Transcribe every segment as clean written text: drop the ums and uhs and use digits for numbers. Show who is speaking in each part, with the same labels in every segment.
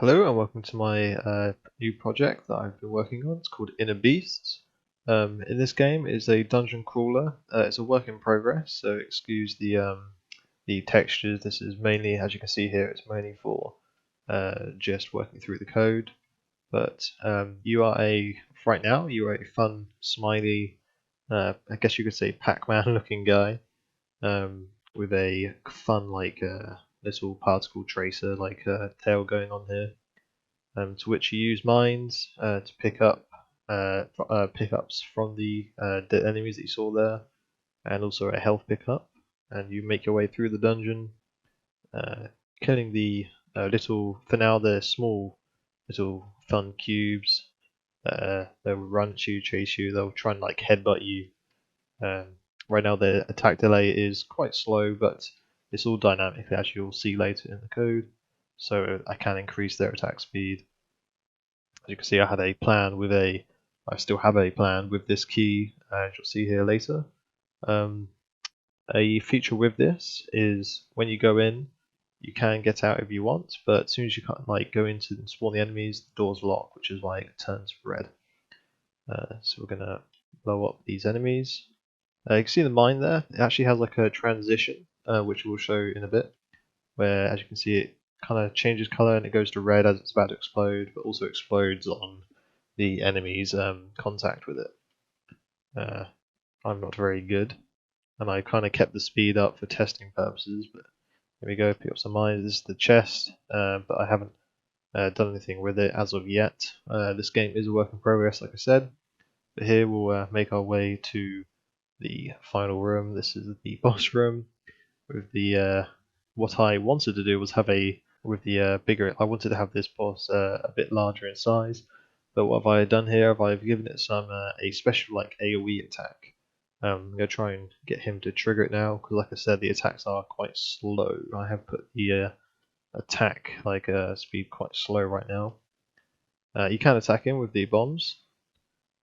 Speaker 1: Hello and welcome to my new project that I've been working on. It's called Inner Beasts. In this game is a dungeon crawler. It's a work in progress, so excuse the textures. This is mainly, as you can see here, it's mainly for just working through the code. But right now you are a fun, smiley, I guess you could say Pac-Man looking guy, with a fun little particle tracer tail going on here. To which you use mines to pick up pickups from the dead enemies that you saw there, and also a health pickup. And you make your way through the dungeon, killing the for now they're small little fun cubes. They'll run at you, chase you. They'll try and headbutt you. Um, right now their attack delay is quite slow, but it's all dynamic, as you'll see later in the code. So I can increase their attack speed. As you can see, I still have a plan with this key, as you'll see here later. A feature with this is when you go in, you can get out if you want, but as soon as you go into and spawn the enemies, the doors lock, which is why it turns red. So we're gonna blow up these enemies. You can see the mine there. It actually has a transition, which we'll show in a bit, where as you can see it kind of changes color and it goes to red as it's about to explode, but also explodes on the enemy's contact with it. I'm not very good, and I kind of kept the speed up for testing purposes, but here we go, pick up some mines. This is the chest, but I haven't done anything with it as of yet. This game is a work in progress, like I said, but here we'll make our way to the final room. This is the boss room with the what I wanted to do was have I wanted to have this boss a bit larger in size, but what have I done here? I've given it a special AoE attack. I'm going to try and get him to trigger it now, because like I said, the attacks are quite slow. I have put the attack speed quite slow right now. You can attack him with the bombs.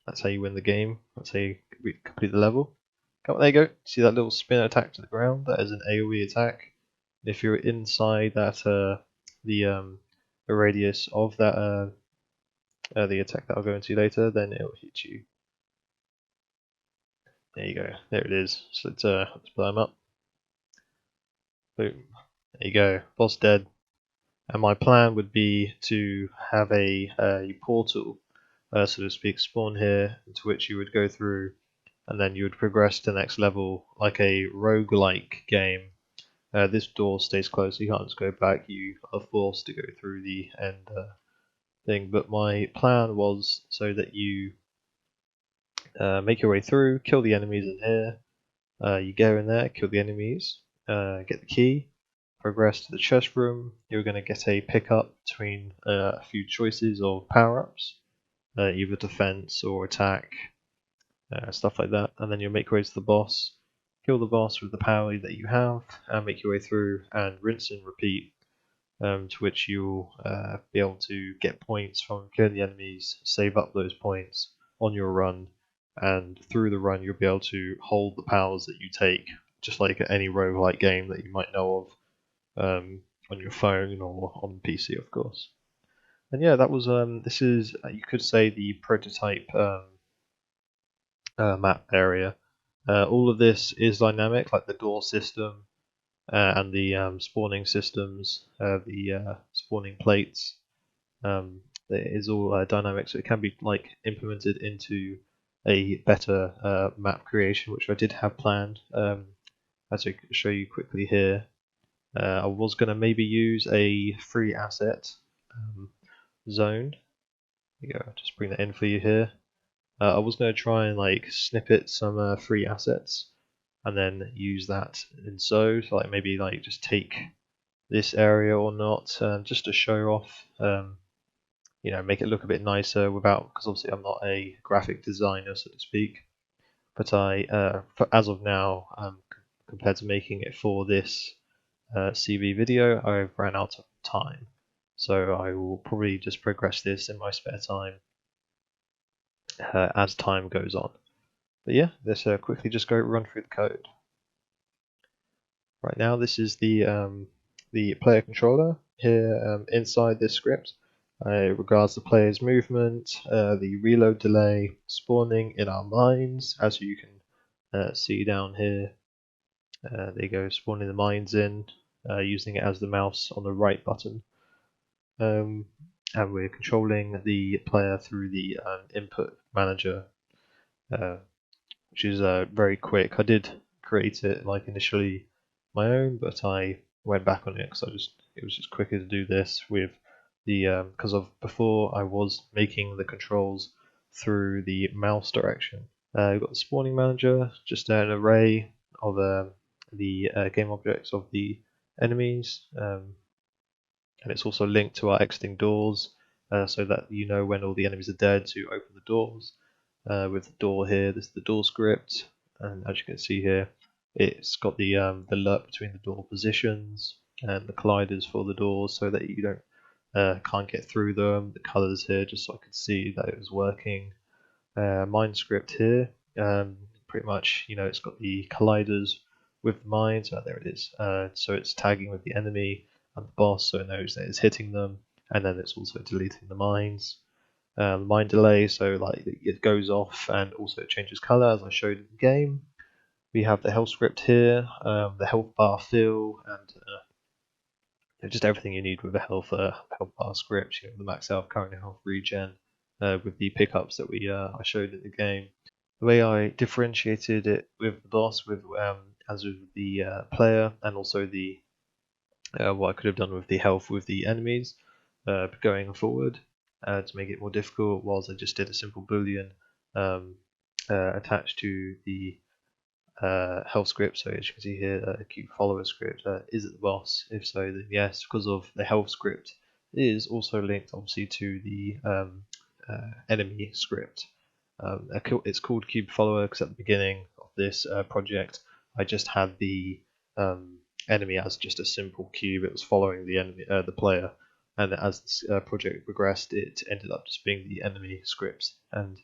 Speaker 1: That's how you win the game. That's how you complete the level. Come on, there you go. See that little spin attack to the ground? That is an AoE attack. If you're inside that the radius of that the attack that I'll go into later, then it'll hit you. There you go. There it is. So let's blow him up. Boom. There you go. Boss dead. And my plan would be to have a portal, so to speak, spawn here, into which you would go through, and then you would progress to the next level, like a roguelike game. This door stays closed, so you can't just go back. You are forced to go through the end thing. But my plan was so that you make your way through, kill the enemies in here. You go in there, kill the enemies, get the key, progress to the chest room. You're going to get a pickup between a few choices of power-ups, either defense or attack, stuff like that. And then you'll make your way to the boss. Kill the boss with the power that you have, and make your way through and rinse and repeat, to which you'll be able to get points from killing the enemies, save up those points on your run, and through the run you'll be able to hold the powers that you take, just like any roguelike game that you might know of on your phone or on PC, of course. And yeah, that was this is you could say the prototype map area. All of this is dynamic, like the door system and the spawning systems, the spawning plates. It is all dynamic, so it can be implemented into a better map creation, which I did have planned. As I show you quickly here, I was going to maybe use a free asset zone. There you go, just bring that in for you here. I was going to try and snippet some free assets and then use that in so maybe just take this area or not, just to show off, make it look a bit nicer because obviously I'm not a graphic designer, so to speak. But as of now, compared to making it for this CV video, I've ran out of time. So I will probably just progress this in my spare time as time goes on. But yeah, let's quickly just go run through the code. Right now, this is the player controller here inside this script. It regards the player's movement, the reload delay, spawning in our mines, as you can see down here. There you go, spawning the mines in, using it as the mouse on the right button. And we're controlling the player through the input manager, which is very quick. I did create it like initially my own, but I went back on it because it was just quicker to do this with the because of before I was making the controls through the mouse direction. We've got the spawning manager, just an array of the game objects of the enemies, and it's also linked to our exiting doors, so that you know when all the enemies are dead to open the doors. With the door here, this is the door script, and as you can see here, it's got the alert between the door positions and the colliders for the doors, so that you can't get through them. The colors here, just so I could see that it was working. Mine script here, pretty much, it's got the colliders with the mines. There it is. So it's tagging with the enemy and the boss, so it knows that it's hitting them, and then it's also deleting the mines. Mine delay, so like it goes off and also changes color, as I showed in the game. We have the health script here, the health bar fill, and just everything you need with a health bar script. The max health, current health, regen, with the pickups that I showed in the game. The way I differentiated it with the boss, as with the player, and also the what I could have done with the health with the enemies going forward to make it more difficult, was I just did a simple boolean attached to the health script. So as you can see here, cube follower script, is it the boss? If so, then yes, because of the health script is also linked obviously to the enemy script. It's called cube follower because at the beginning of this project I just had the enemy as just a simple cube. It was following the enemy, the player, and as this project progressed, it ended up just being the enemy scripts, and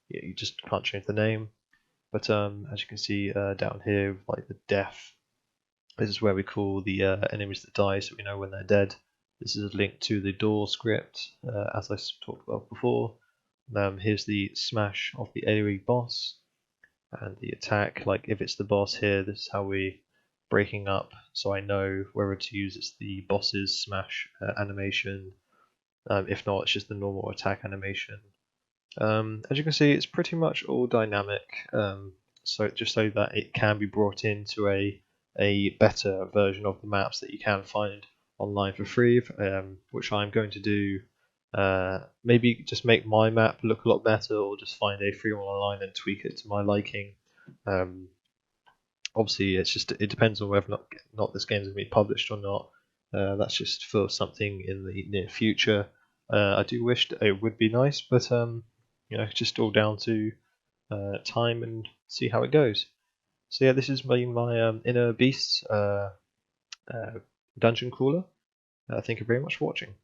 Speaker 1: you just can't change the name. But as you can see down here, like the death, this is where we call the enemies that die, so we know when they're dead. This is linked to the door script, as I talked about before. Here's the smash of the AoE boss, and the attack. Like if it's the boss here, this is how we breaking up, so I know whether to use it's the boss's smash animation. If not, it's just the normal attack animation. As you can see, it's pretty much all dynamic, so just so that it can be brought into a better version of the maps that you can find online for free, which I'm going to do. Maybe just make my map look a lot better, or just find a free one online and tweak it to my liking. Obviously, it depends on whether or not this game is going to be published or not. That's just for something in the near future. I do wish that it would be nice, but it's just all down to time and see how it goes. So yeah, this is my Inner Beasts dungeon crawler. Thank you very much for watching.